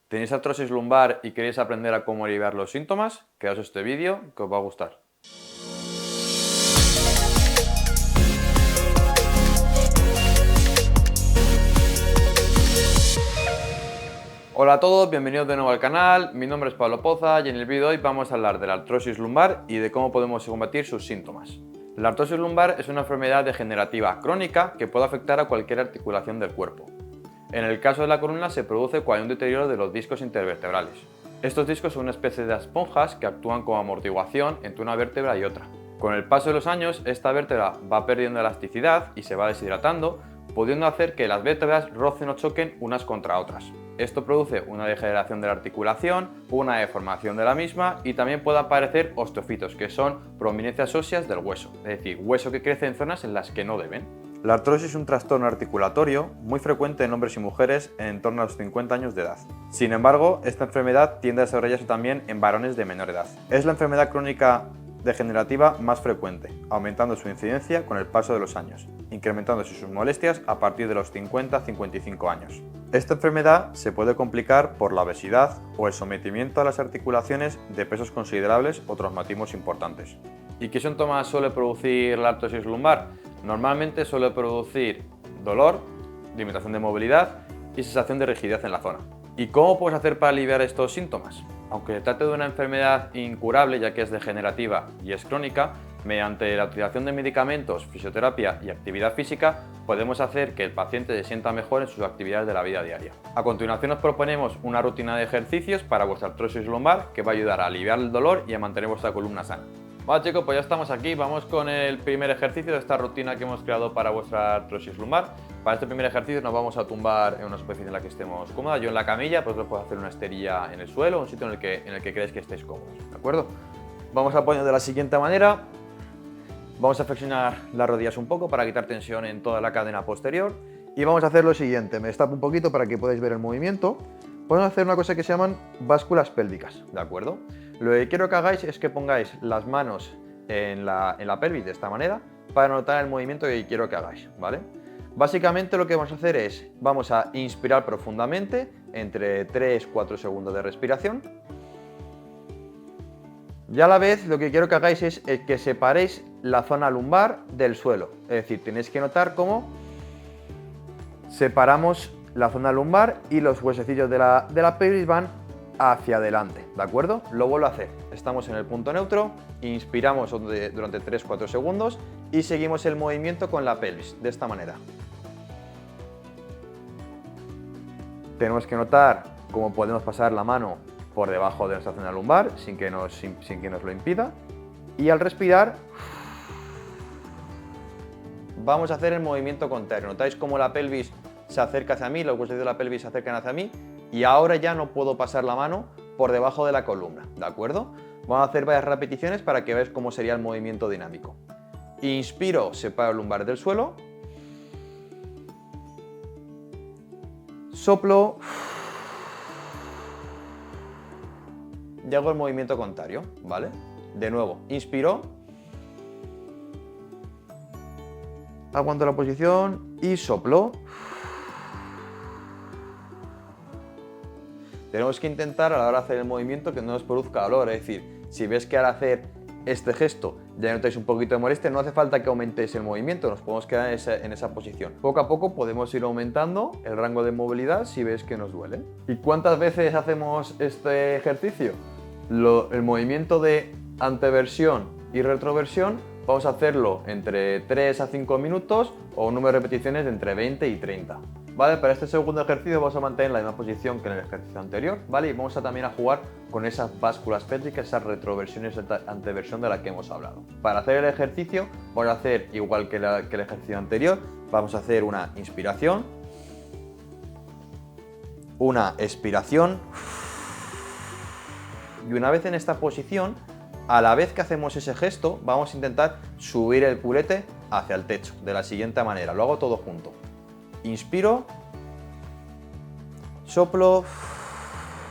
¿Tenéis artrosis lumbar y queréis aprender a cómo aliviar los síntomas? Quedaos este vídeo que os va a gustar. Hola a todos, bienvenidos de nuevo al canal. Mi nombre es Pablo Poza y en el vídeo de hoy vamos a hablar de la artrosis lumbar y de cómo podemos combatir sus síntomas. La artrosis lumbar es una enfermedad degenerativa crónica que puede afectar a cualquier articulación del cuerpo. En el caso de la columna se produce cuando hay un deterioro de los discos intervertebrales. Estos discos son una especie de esponjas que actúan como amortiguación entre una vértebra y otra. Con el paso de los años, esta vértebra va perdiendo elasticidad y se va deshidratando, pudiendo hacer que las vértebras rocen o choquen unas contra otras. Esto produce una degeneración de la articulación, una deformación de la misma y también puede aparecer osteofitos, que son prominencias óseas del hueso, es decir, hueso que crece en zonas en las que no deben. La artrosis es un trastorno articulatorio muy frecuente en hombres y mujeres en torno a los 50 años de edad. Sin embargo, esta enfermedad tiende a desarrollarse también en varones de menor edad. Es la enfermedad crónica degenerativa más frecuente, aumentando su incidencia con el paso de los años, incrementándose sus molestias a partir de los 50-55 años. Esta enfermedad se puede complicar por la obesidad o el sometimiento a las articulaciones de pesos considerables o traumatismos importantes. ¿Y qué síntomas suele producir la artrosis lumbar? Normalmente suele producir dolor, limitación de movilidad y sensación de rigidez en la zona. ¿Y cómo puedes hacer para aliviar estos síntomas? Aunque se trate de una enfermedad incurable, ya que es degenerativa y es crónica, mediante la utilización de medicamentos, fisioterapia y actividad física, podemos hacer que el paciente se sienta mejor en sus actividades de la vida diaria. A continuación os proponemos una rutina de ejercicios para vuestra artrosis lumbar que va a ayudar a aliviar el dolor y a mantener vuestra columna sana. Vale chicos, pues ya estamos aquí, vamos con el primer ejercicio de esta rutina que hemos creado para vuestra artrosis lumbar. Para este primer ejercicio nos vamos a tumbar en una superficie en la que estemos cómoda. Yo en la camilla, pues lo puedo hacer una esterilla en el suelo, un sitio en el que creáis que estéis cómodos, ¿de acuerdo? Vamos a ponernos de la siguiente manera. Vamos a flexionar las rodillas un poco para quitar tensión en toda la cadena posterior. Y vamos a hacer lo siguiente, me destapo un poquito para que podáis ver el movimiento. Vamos a hacer una cosa que se llaman básculas pélvicas, ¿de acuerdo? Lo que quiero que hagáis es que pongáis las manos en la pelvis de esta manera para notar el movimiento que quiero que hagáis, ¿vale? Básicamente lo que vamos a hacer es, vamos a inspirar profundamente entre 3-4 segundos de respiración. Y a la vez lo que quiero que hagáis es que separéis la zona lumbar del suelo. Es decir, tenéis que notar cómo separamos la zona lumbar y los huesecillos de la pelvis van hacia adelante, ¿de acuerdo? Lo vuelvo a hacer. Estamos en el punto neutro, inspiramos durante 3-4 segundos y seguimos el movimiento con la pelvis, de esta manera. Tenemos que notar cómo podemos pasar la mano por debajo de nuestra zona lumbar sin que nos lo impida. Y al respirar, vamos a hacer el movimiento contrario. ¿Notáis cómo la pelvis se acerca hacia mí, los huesos de la pelvis se acercan hacia mí? Y ahora ya no puedo pasar la mano por debajo de la columna, ¿de acuerdo? Vamos a hacer varias repeticiones para que veáis cómo sería el movimiento dinámico. Inspiro, separo el lumbar del suelo. Soplo. Y hago el movimiento contrario, ¿vale? De nuevo, inspiro. Aguanto la posición y soplo. Tenemos que intentar a la hora de hacer el movimiento que no nos produzca dolor, es decir, si ves que al hacer este gesto ya notáis un poquito de molestia, no hace falta que aumentéis el movimiento, nos podemos quedar en esa posición. Poco a poco podemos ir aumentando el rango de movilidad si ves que nos duele. ¿Y cuántas veces hacemos este ejercicio? El movimiento de anteversión y retroversión vamos a hacerlo entre 3 a 5 minutos o un número de repeticiones de entre 20 y 30. ¿Vale? Para este segundo ejercicio vamos a mantener la misma posición que en el ejercicio anterior, ¿vale? Y vamos a también a jugar con esas básculas pélvicas, esas retroversiones y anteversión de la que hemos hablado. Para hacer el ejercicio vamos a hacer igual que el ejercicio anterior, vamos a hacer una inspiración, una expiración y una vez en esta posición, a la vez que hacemos ese gesto, vamos a intentar subir el culete hacia el techo de la siguiente manera, lo hago todo junto. Inspiro, soplo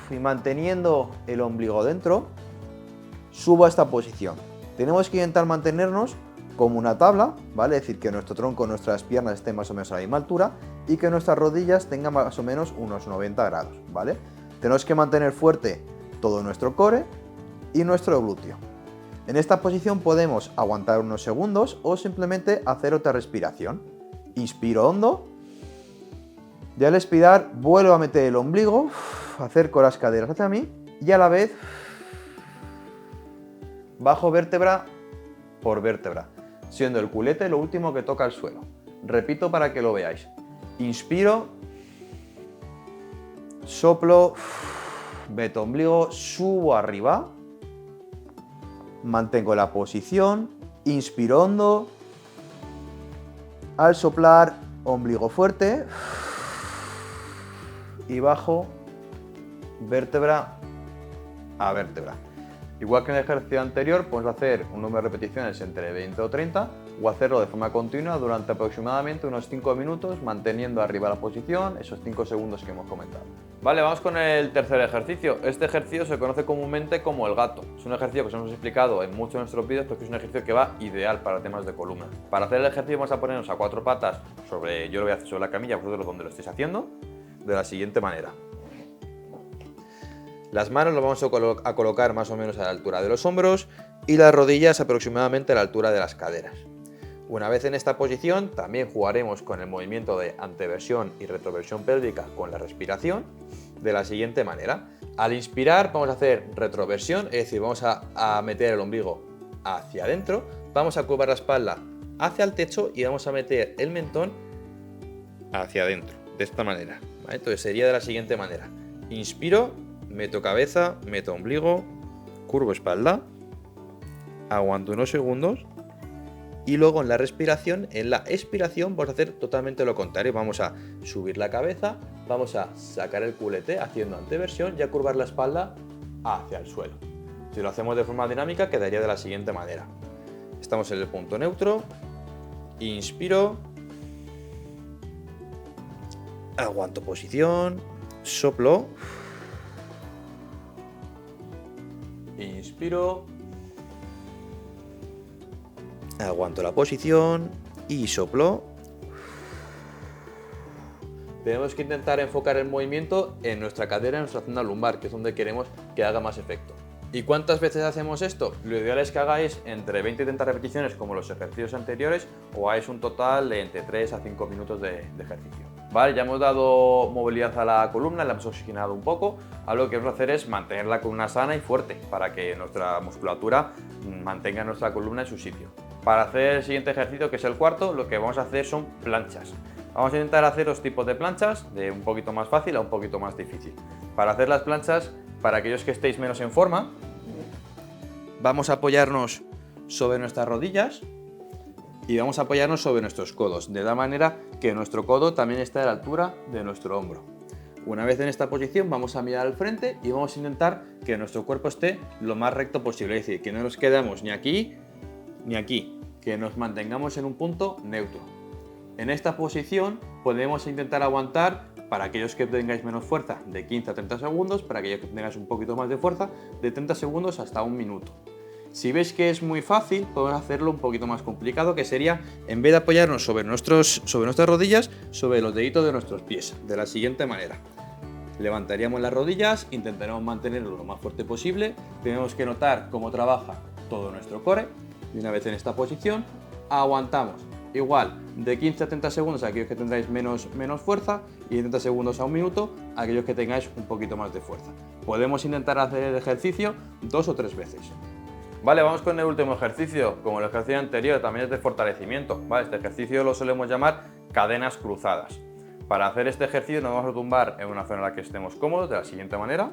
y manteniendo el ombligo dentro, subo a esta posición. Tenemos que intentar mantenernos como una tabla, ¿vale? Es decir, que nuestro tronco, nuestras piernas estén más o menos a la misma altura y que nuestras rodillas tengan más o menos unos 90 grados, ¿vale? Tenemos que mantener fuerte todo nuestro core y nuestro glúteo. En esta posición podemos aguantar unos segundos o simplemente hacer otra respiración. Inspiro hondo y al expirar vuelvo a meter el ombligo, acerco las caderas hacia mí y a la vez bajo vértebra por vértebra, siendo el culete lo último que toca el suelo. Repito para que lo veáis. Inspiro, soplo, meto ombligo, subo arriba, mantengo la posición, inspiro hondo, al soplar ombligo fuerte y bajo vértebra a vértebra. Igual que en el ejercicio anterior, podemos hacer un número de repeticiones entre 20 o 30 o hacerlo de forma continua durante aproximadamente unos 5 minutos, manteniendo arriba la posición, esos 5 segundos que hemos comentado. Vale, vamos con el tercer ejercicio. Este ejercicio se conoce comúnmente como el gato. Es un ejercicio que os hemos explicado en muchos de nuestros vídeos porque es un ejercicio que va ideal para temas de columna. Para hacer el ejercicio vamos a ponernos a 4 patas yo lo voy a hacer sobre la camilla, vosotros donde lo estéis haciendo, de la siguiente manera. Las manos las vamos a colocar más o menos a la altura de los hombros y las rodillas aproximadamente a la altura de las caderas. Una vez en esta posición, también jugaremos con el movimiento de anteversión y retroversión pélvica con la respiración de la siguiente manera. Al inspirar vamos a hacer retroversión, es decir, vamos a meter el ombligo hacia adentro, vamos a curvar la espalda hacia el techo y vamos a meter el mentón hacia adentro, de esta manera. ¿Vale? Entonces sería de la siguiente manera. Inspiro, meto cabeza, meto ombligo, curvo espalda, aguanto unos segundos y luego en la expiración vamos a hacer totalmente lo contrario. Vamos a subir la cabeza, vamos a sacar el culete haciendo anteversión y a curvar la espalda hacia el suelo. Si lo hacemos de forma dinámica quedaría de la siguiente manera. Estamos en el punto neutro, inspiro, aguanto posición, soplo, inspiro, aguanto la posición y soplo. Tenemos que intentar enfocar el movimiento en nuestra cadera, en nuestra zona lumbar, que es donde queremos que haga más efecto. ¿Y cuántas veces hacemos esto? Lo ideal es que hagáis entre 20 y 30 repeticiones como los ejercicios anteriores o hagáis un total de entre 3 a 5 minutos de ejercicio. Vale, ya hemos dado movilidad a la columna, la hemos oxigenado un poco. Ahora lo que vamos a hacer es mantener la columna sana y fuerte para que nuestra musculatura mantenga nuestra columna en su sitio. Para hacer el siguiente ejercicio, que es el cuarto, lo que vamos a hacer son planchas. Vamos a intentar hacer dos tipos de planchas, de un poquito más fácil a un poquito más difícil. Para hacer las planchas, para aquellos que estéis menos en forma, vamos a apoyarnos sobre nuestras rodillas y vamos a apoyarnos sobre nuestros codos, de tal manera que nuestro codo también esté a la altura de nuestro hombro. Una vez en esta posición vamos a mirar al frente y vamos a intentar que nuestro cuerpo esté lo más recto posible, es decir, que no nos quedemos ni aquí ni aquí, que nos mantengamos en un punto neutro. En esta posición podemos intentar aguantar, para aquellos que tengáis menos fuerza, de 15 a 30 segundos, para aquellos que tengáis un poquito más de fuerza, de 30 segundos hasta un minuto. Si veis que es muy fácil, podemos hacerlo un poquito más complicado, que sería, en vez de apoyarnos sobre nuestras rodillas, sobre los deditos de nuestros pies, de la siguiente manera. Levantaríamos las rodillas, intentaremos mantenerlo lo más fuerte posible, tenemos que notar cómo trabaja todo nuestro core, y una vez en esta posición, aguantamos. Igual, de 15 a 30 segundos a aquellos que tendráis menos fuerza y de 30 segundos a un minuto a aquellos que tengáis un poquito más de fuerza. Podemos intentar hacer el ejercicio 2 o 3 veces. Vale, vamos con el último ejercicio. Como el ejercicio anterior, también es de fortalecimiento. Vale, este ejercicio lo solemos llamar cadenas cruzadas. Para hacer este ejercicio nos vamos a tumbar en una zona en la que estemos cómodos de la siguiente manera.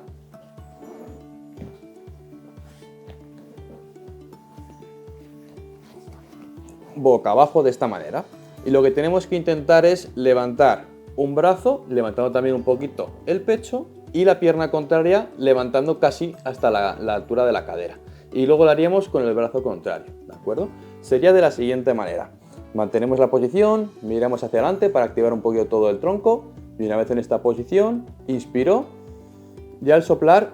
Boca abajo de esta manera, y lo que tenemos que intentar es levantar un brazo, levantando también un poquito el pecho, y la pierna contraria levantando casi hasta la altura de la cadera, y luego lo haríamos con el brazo contrario, ¿de acuerdo? Sería de la siguiente manera: mantenemos la posición, miramos hacia adelante para activar un poquito todo el tronco, y una vez en esta posición, inspiro, y al soplar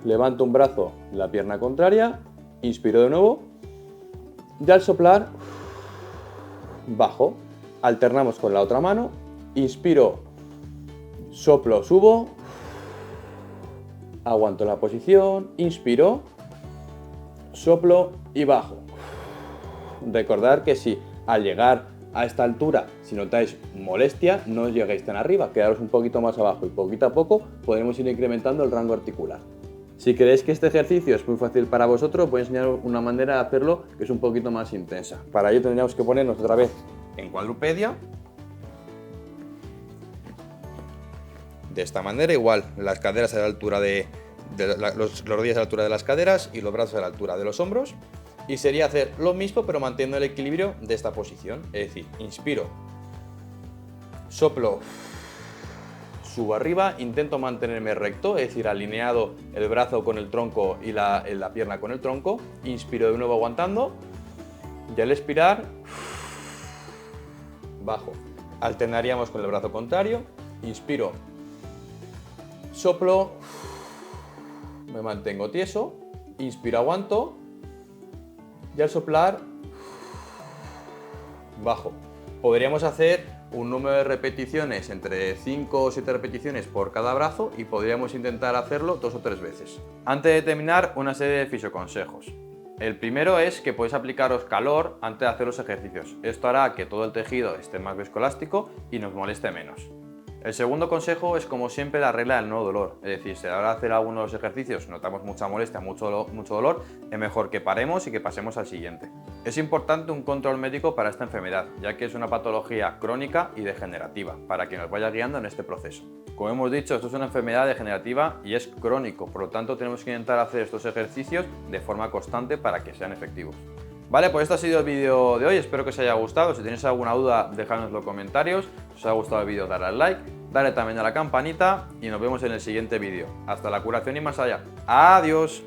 levanto un brazo, la pierna contraria, inspiro de nuevo, y al soplar, bajo. Alternamos con la otra mano, inspiro, soplo, subo, aguanto la posición, inspiro, soplo y bajo. Recordad que si al llegar a esta altura, si notáis molestia, no os lleguéis tan arriba, quedaros un poquito más abajo y poquito a poco podremos ir incrementando el rango articular. Si creéis que este ejercicio es muy fácil para vosotros, voy a enseñaros una manera de hacerlo que es un poquito más intensa. Para ello tendríamos que ponernos otra vez en cuadrupedia. De esta manera, igual, las caderas a la altura los rodillas a la altura de las caderas y los brazos a la altura de los hombros. Y sería hacer lo mismo pero manteniendo el equilibrio de esta posición. Es decir, inspiro, soplo, subo arriba, intento mantenerme recto, es decir, alineado el brazo con el tronco y la pierna con el tronco. Inspiro de nuevo aguantando y al expirar, bajo. Alternaríamos con el brazo contrario, inspiro, soplo, me mantengo tieso, inspiro, aguanto y al soplar, bajo. Podríamos hacer un número de repeticiones entre 5 o 7 repeticiones por cada brazo y podríamos intentar hacerlo 2 o 3 veces. Antes de terminar, una serie de fisioconsejos. El primero es que podéis aplicaros calor antes de hacer los ejercicios. Esto hará que todo el tejido esté más viscoelástico y nos moleste menos. El segundo consejo es, como siempre, la regla del no dolor. Es decir, si a la hora de hacer algunos de los ejercicios notamos mucha molestia, mucho dolor, es mejor que paremos y que pasemos al siguiente. Es importante un control médico para esta enfermedad, ya que es una patología crónica y degenerativa, para que nos vaya guiando en este proceso. Como hemos dicho, esto es una enfermedad degenerativa y es crónico, por lo tanto tenemos que intentar hacer estos ejercicios de forma constante para que sean efectivos. Vale, pues este ha sido el vídeo de hoy, espero que os haya gustado. Si tenéis alguna duda, dejadnos en los comentarios. Si os ha gustado el vídeo, darle al like, darle también a la campanita y nos vemos en el siguiente vídeo. Hasta la curación y más allá. ¡Adiós!